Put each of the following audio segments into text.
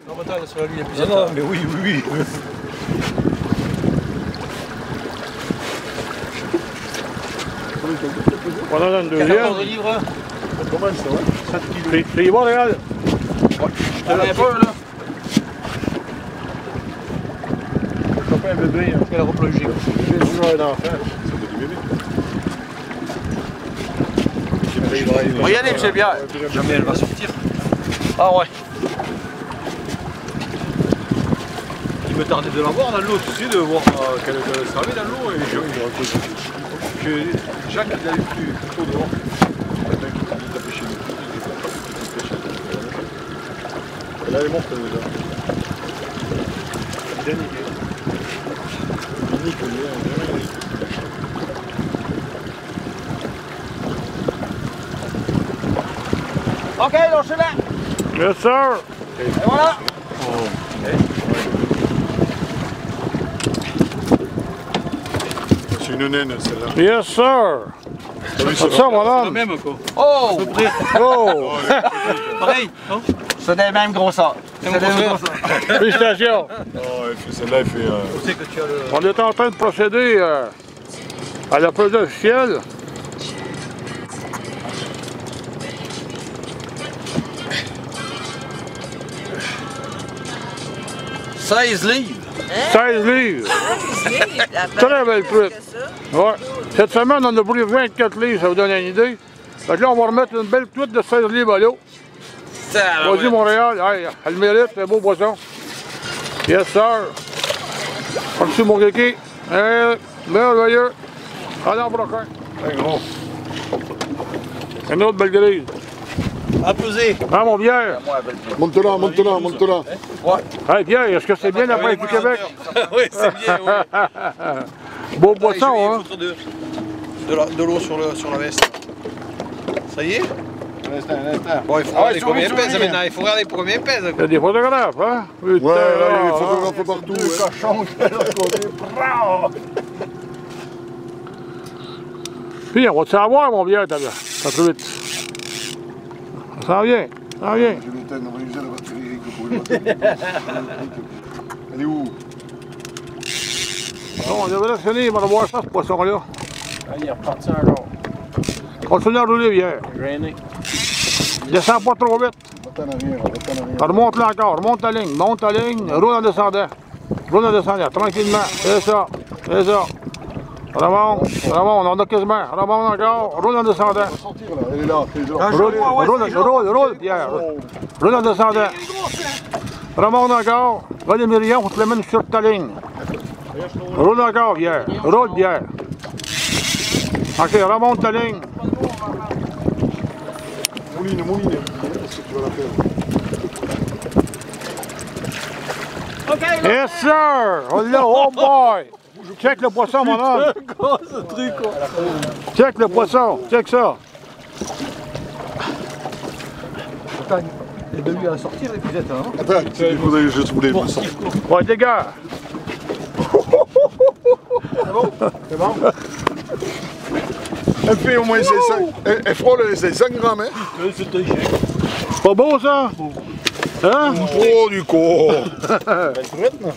Non, attends, sur lui, il y a plus non, mais oui, oui, oui. On en a une deuxième. 14 livres. C'est pas mal ça, ouais. 7 kilos. C'est bon, Réal? Ouais, je te l'ai peur, là. Ça fait un bébé, hein. Quelle robe logique. J'ai toujours un enfant. Ça fait du bébé. On va y aller, M. Bière. Jamais elle va sortir. Ah ouais. Il me tardait de la voir dans l'eau, tu sais, de voir qu'elle savait dans l'eau. Et que Jacques, il allait plus tôt dehors. Il a pêché elle est morte déjà. Bien niqué. OK, lâchez-la. Yes, sir. Et voilà. C'est une naine, celle-là. Yes, sir. C'est ça, madame. Même, quoi. Oh! Oh! Pareil, non? C'est des mêmes grosseurs. C'est des mêmes grosseurs. Félicitations. Celle-là, elle fait... Tu sais que tu as le... On est en train de procéder à la pesée officielle. « 16 livres. 16 livres. Très belle truite. Ouais. Cette semaine, on a pris 24 livres, ça vous donne une idée. Fait que là, on va remettre une belle truite de 16 livres à l'eau. Vas-y, Montréal. Hey, elle le mérite, c'est un beau poisson. Yes, sir. Merci, mon kiki. Merveilleux. À l'an prochain. un gros. Une autre belle grise. À peser. Ah, mon Pierre. Monte-la, monte-la, monte-la. Ouais. Hey, Pierre, est-ce que c'est bien la pêche du Québec? Oui, c'est bien, oui. Beau poisson, hein? De l'eau sur la veste. Ça y est? Un instant, un instant. Bon, il faut regarder combien il pèse maintenant. Il faut regarder combien il pèse. Il y a des photographes, hein? Putain, Ouais, là, les photographes partout. Deux cochons de l'autre côté. Puis, on va-tu avoir, mon Pierre, ta truite? Ça s'en vient, ça s'en vient. Je l'éteins, on va user la batterie. Elle est où? Bon, on devrait finir par voir ça, ce poisson-là. Il est reparti encore. Continue à rouler, Pierre. Gêné. Descends pas trop vite. Va-t'en arrière, va-t'en arrière. Remonte-la encore, remonte ta ligne, monte ta ligne, roule en descendant. Roule en descendant, tranquillement. C'est ça, c'est ça. Remonte, remonte, on a quasiment. Remonte encore, roule en descendant. Sortir là, elle est là, elle est là. Roule, Pierre. Roule en descendant. Remonte encore. Va les Myriam, on te l'amène sur ta ligne. Roule encore, Pierre. Roule, Pierre. OK, remonte ta ligne. Mouline, mouline. Qu'est-ce que tu vas la faire? OK. Yes, sir! Oh là, oh boy! Check le poisson, mon homme! Ce truc, quoi. Check le poisson! Check ça! Attends, il est venu à sortir les filettes, hein? Attends, il faudrait que je voulais me sortir. Ouais, les gars! C'est bon? C'est bon? Elle fait au moins 500. Elle frôle les 500 grammes, hein? C'est pas beau, ça? Hein? Oh, du corps! Belle truite, non?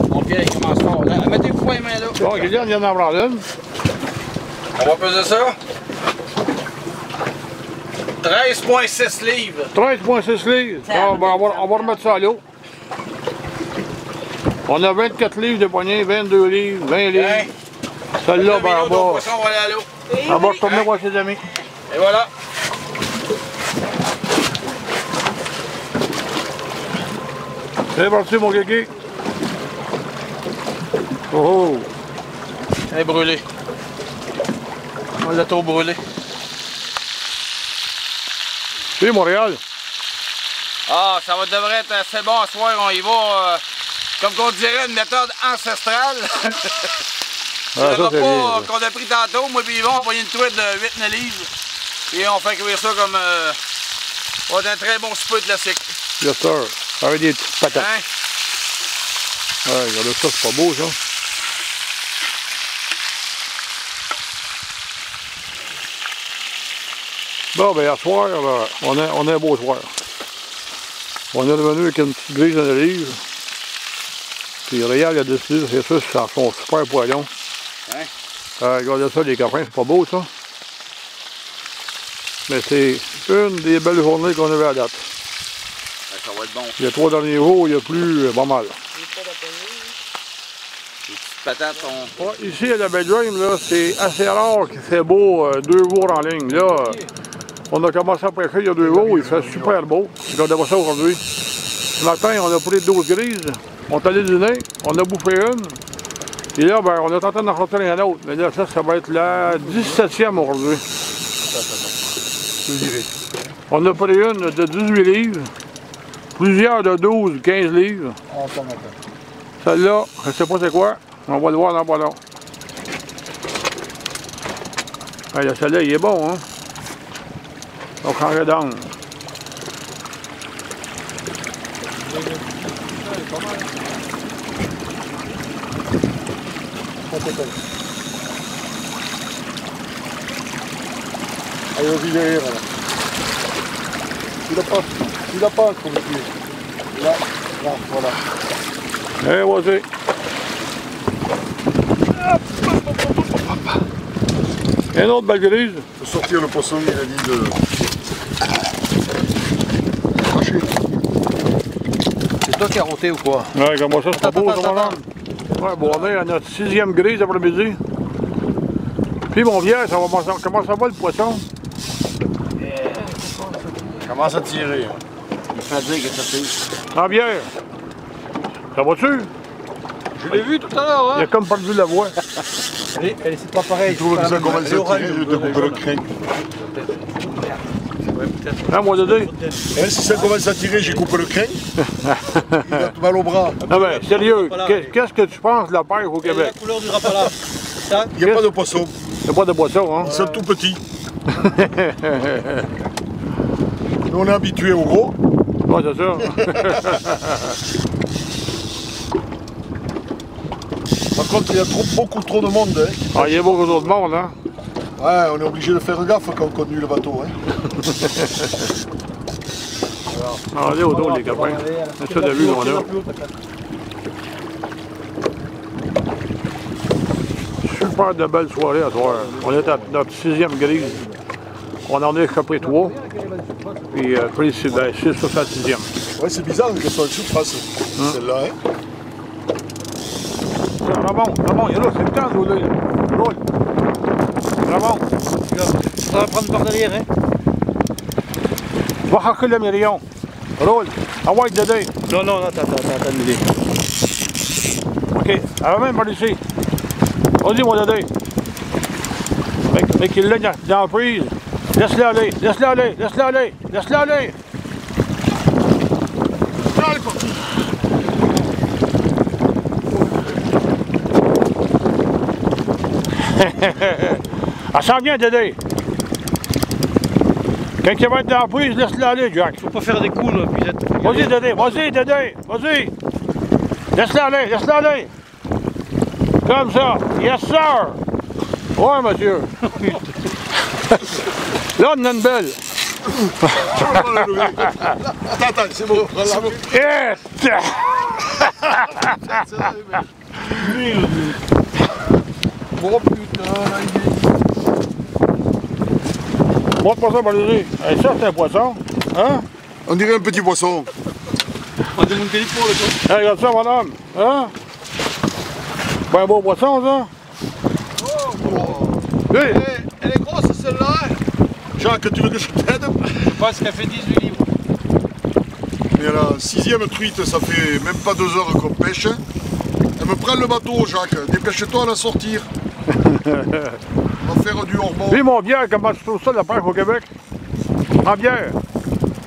Mon pied, il commence fort. Là, mettez-vous les mains là. Bon, Guillaume vient d'en avoir une. On va peser ça. 13,6 livres. 13,6 livres. Ah, ben, on va remettre ça à l'eau. On a 24 livres de poignée, 22 livres, 20 livres. Hein? Celle-là, ben, on on va aller à l'eau. retourner voir ses amis. Et voilà. C'est parti, mon kiki. Oh! Elle est brûlée. On l'a trop brûlée. C'est Montréal. Ah, ça devrait être assez bon ce soir. On y va, comme qu'on dirait, une méthode ancestrale. Ah, le ça, c'est bien, repas qu'on a pris tantôt, moi et Yvon, on a pris une truite de 8-9 livres. Et on fait cuire ça comme un très bon souper classique. Yes, sir. Avec des petites patates. Hein? Ouais, regardez ça, c'est pas beau, ça. Bon, ben, à soir, on a un beau soir. On est revenu avec une petite grise d'un livre. Puis Réal a décidé, c'est ça, c'est son super poêlon. Hein? Regardez ça, les copains, c'est pas beau ça. Mais c'est une des belles journées qu'on avait à date. Ben, ça va être bon. Les 3 derniers jours, il y a plus pas mal. Les petites patates sont... Ouais, ici à la Belle Dream, là, c'est assez rare qu'il fait beau 2 jours en ligne. Là, on a commencé à pêcher il y a 2 jours, il fait super beau. Regardez ça aujourd'hui. Ce matin, on a pris 12 grises, on est allé dîner, on a bouffé une. Et là, ben, on est en train d'en sortir un autre. Mais là, ça va être la 17e aujourd'hui. On a pris une de 18 livres, plusieurs de 12, 15 livres. Celle-là, je ne sais pas c'est quoi, on va le voir dans pas long. Ah, celle-là, il est bon, hein? Donc, en redonne. Allez, vas-y derrière, là. Tu l'as pas comme tu es. Là, voilà. Eh, vas-y. Une autre belle grise. Faut sortir le poisson, il a dit de... Cracher. C'est toi qui as roté ou quoi? Ouais, comme ça, c'est pas beau, ça, mon homme. Ouais, bon, on est à notre 6e grise après-midi. Puis, mon vieux, ça va, comment ça va le poisson? Commence à tirer. Il fait dire que ça tire. En bière. Ça va-tu? Je l'ai vu tout à l'heure, hein? Il a comme perdu la voix. Elle c'est pas pareil. Je trouve que ça commence à tirer, je te coupe le crin. Hein, moi, Dédé? Et si ça commence à tirer, j'ai coupé le crin. Il a mal au bras. Non, mais sérieux, qu'est-ce que tu penses de la pêche au Québec? La couleur du rapala. Ça? Il n'y a pas de poisson. Il n'y a pas de boisson, hein? Ils sont tout petits. Nous, on est habitués au gros. Ouais, c'est ça. Par contre, il y a beaucoup trop de monde. Hein. Ah, il y a beaucoup d'autres monde, hein? Ouais, on est obligé de faire gaffe quand on conduit le bateau. Hein. Allez au dos, les copains. C'est ça de vue qu'on a. Super de belle soirée à soir. On est à notre 6e grise. On en a échappé 3. Puis après, c'est 6 sur sa 6e. Ouais, c'est bizarre qu'elle soit en surface, celle-là. Hein. Ramon, il est là, c'est le temps de rouler. Roule. Ramon. On va prendre par derrière, hein? Va hacker le mirion. Roule. Ah ouais, Dédé. Non, attends, Dédé. OK, elle va même par ici. Vas-y, mon Dédé. Mais qu'il l'a dans la prise. Laisse-le aller, laisse-le aller, laisse-le aller, laisse-le aller. Elle s'en vient, Dédé. Quand il va être dans la prise, laisse-le aller, Jack. Faut pas faire des coups, là, puis Vas-y, Dédé, vas-y. Laisse-le aller, laisse-le aller. Comme ça. Yes, sir. Ouais, monsieur. Là, on a une belle. Attends, c'est bon. Oh putain, bon poisson, Valérie. Ça, c'est un poisson. Hein? On dirait un petit poisson. On demande quel pour le coup. Regarde ça, madame. Hein? C'est un beau poisson, ça. Hey. Elle est grosse, celle-là. Jacques, tu veux que je t'aide? Je pense qu'elle fait 18 livres. Mais à la 6e truite, ça fait même pas 2 heures qu'on pêche. Elle me prend le bateau, Jacques. Dépêche-toi à la sortir. On va faire du hors-bord. Oui, mon bière, comment tu trouves ça, la pêche au Québec? En bière,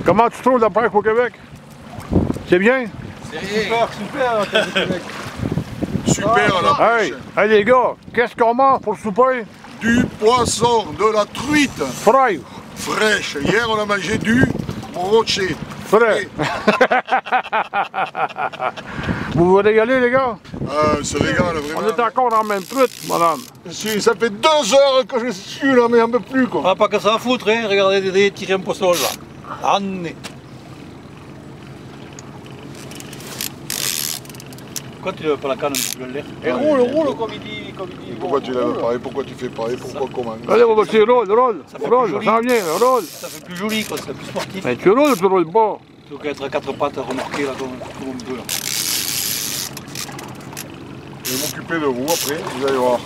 comment tu trouves la pêche au Québec? C'est bien? Super, Québec. Super à la pêche. Hey, les gars, qu'est-ce qu'on mange pour souper? Du poisson, de la truite. Fraîche. Fraîche. Hier, on a mangé du brochet. Frais. Vous vous régalez, les gars? Se régale vraiment. On est encore dans la même truite, madame. Ça fait 2 heures que je suis là, mais on ne peut plus, quoi. On n'a pas que ça à foutre, hein. Regardez Dédé tirer un poisson, là. Année. Pourquoi tu lèves pas la canne pour l'air? Et roule comme il dit. Pourquoi tu lèves pas? Et pourquoi tu fais pas? Et pourquoi comment? Allez, on va essayer, roule, ça s'en vient, roule. Ça fait plus joli, quoi, c'est plus sportif. Mais tu roules ou tu roules pas? Plutôt qu'être à quatre pattes remorqué là comme on peut là. Je vais m'occuper de vous après, vous allez voir.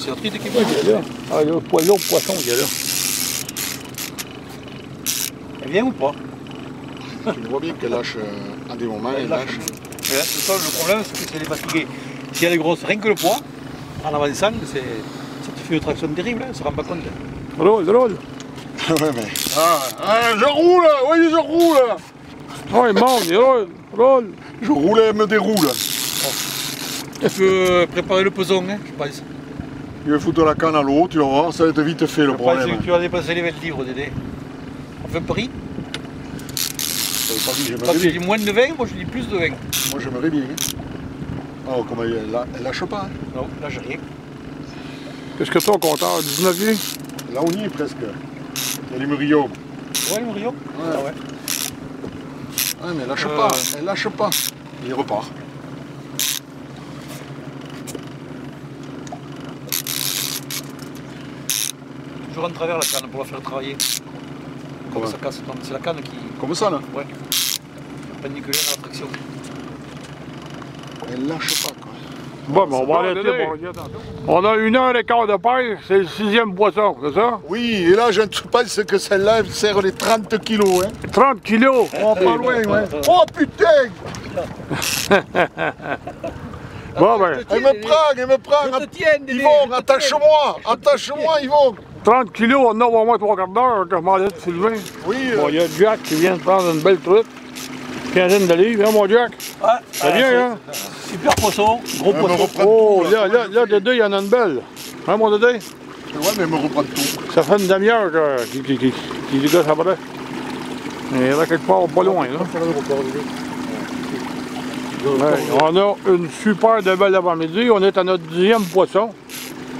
C'est la truite qui Oui, il est là. Ah, il y a l'autre poisson, il est là. Elle vient ou pas? Tu vois bien qu'elle lâche à des moments, elle lâche. C'est ça, le problème, c'est que si elle est fatiguée, si elle est grosse, rien que le poids, en avançant, ça te fait une traction terrible, hein, elle ne se rend pas compte. Roule. Ouais, mais. Je roule! Oui, je roule! Oh, il monte, il roule. Je roule et elle me déroule. Tu peux préparer le peson, hein, je pense. Il va foutre la canne à l'eau, tu vas voir, ça va être vite fait le Je pense problème. que tu vas dépasser les 20 livres, Dédé. On fait un prix? Toi, tu dis moins de 20, moi je dis plus de 20. Moi j'aimerais bien. Oh, comment elle lâche pas. Hein. Non, là j'ai rien. Qu'est-ce que ton compteur? 19 pieds? Là on y est presque. Il y a les murillons. Ouais, le Rio? Ouais. Ah ouais. Ah mais elle lâche pas, elle lâche pas. Il repart. Toujours en travers la canne pour la faire travailler. Comme ça casse, c'est la canne qui... Comme ça là? Ouais. Perpendiculaire à la traction. Elle lâche pas quoi. Bon, mais on va arrêter. On a 1h15 de pêche, c'est le 6e poisson, c'est ça? Oui, et là je pense que celle-là elle sert les 30 kilos. Hein. 30 kilos! Oh, pas loin, ouais. Oh putain! Bon, ben, Elle me prend. Yvon, attache-moi, Yvon. 30 kilos, on en a au moins 3 quarts d'heure, que je m'en ai de Sylvain. Oui. Bon, il y a Jack qui vient de prendre une belle truite. Quinzaine de livres, hein, mon Jack? Ouais. C'est bien, hein? Super poisson, gros poisson. Oh, là, Dédé, il y en a une belle. Hein, mon Dédé? Ouais, mais elle me reprend tout. Ça fait une demi-heure qu'il dégosse après. Il est là quelque part, pas loin, là. Ouais, on a une super de belle avant-midi. On est à notre 10e poisson.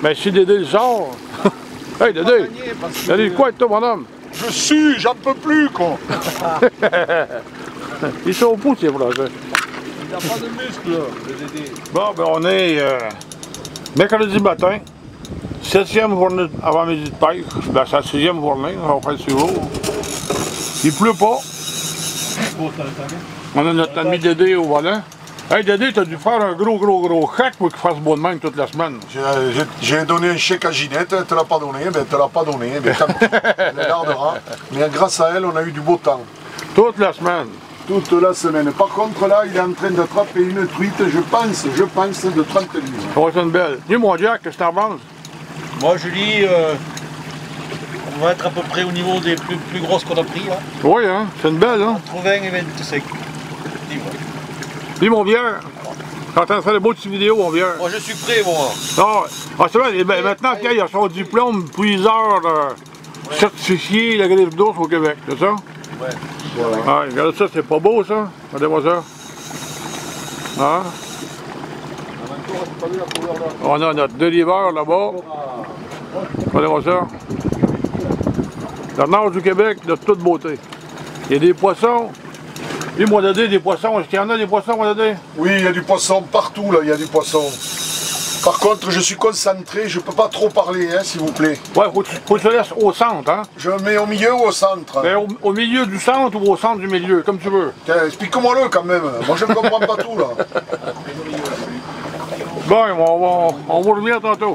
Mais si Dédé le sort... Hey, Dédé! Dédé, quoi avec toi, mon homme? Je sue, j'en peux plus, quoi. Ils sont au pouce, ces Français. Il n'a pas de muscles, le Dédé. Bon, ben on est mercredi matin, 7e journée avant-midi de pêche. Ben, c'est la 6e journée, on va faire le suivant. Il pleut pas. On a notre ami Dédé au volant. Hey Dédé, t'as dû faire un gros chèque pour qu'il fasse beau de même toute la semaine. J'ai donné un chèque à Ginette, elle te l'a pas donné, ben elle te l'a pas donné, ben tant pis, elle le gardera. Mais grâce à elle, on a eu du beau temps. Toute la semaine. Toute la semaine. Par contre là, il est en train d'attraper une truite, je pense, de 30 livres. Ça va être une belle. Dis mon Jack, qu'est-ce que t'en penses? Moi je dis, on va être à peu près au niveau des plus grosses qu'on a pris là. Oui, hein, c'est une belle, hein? Entre 20 et 25 livres. Dis mon Pierre, t'es en train de faire des beaux petites vidéos, mon Pierre. Moi je suis prêt, moi. C'est vrai, ben, maintenant Pierre, il a son diplôme puiseur certifié la griffe d'ours au Québec, c'est ça? Ouais. Ah, regarde ça, c'est pas beau ça? Regardez-moi ça. Hein? On a notre déliveur là-bas. Regardez-moi ça. La nage du Québec de toute beauté. Il y a des poissons. Oui, moi Dédé, des poissons. Est-ce qu'il y en a des poissons, moi Dédé? Oui, il y a du poisson partout là, il y a du poisson. Par contre, je suis concentré, je peux pas trop parler, hein, s'il vous plaît. Ouais, faut que tu te laisses au centre, hein? Je me mets au milieu ou au centre? Mais au milieu du centre ou au centre du milieu, comme tu veux. Tiens, explique-moi-le quand même. Moi, je ne comprends pas tout là. Bon, on va revenir tantôt.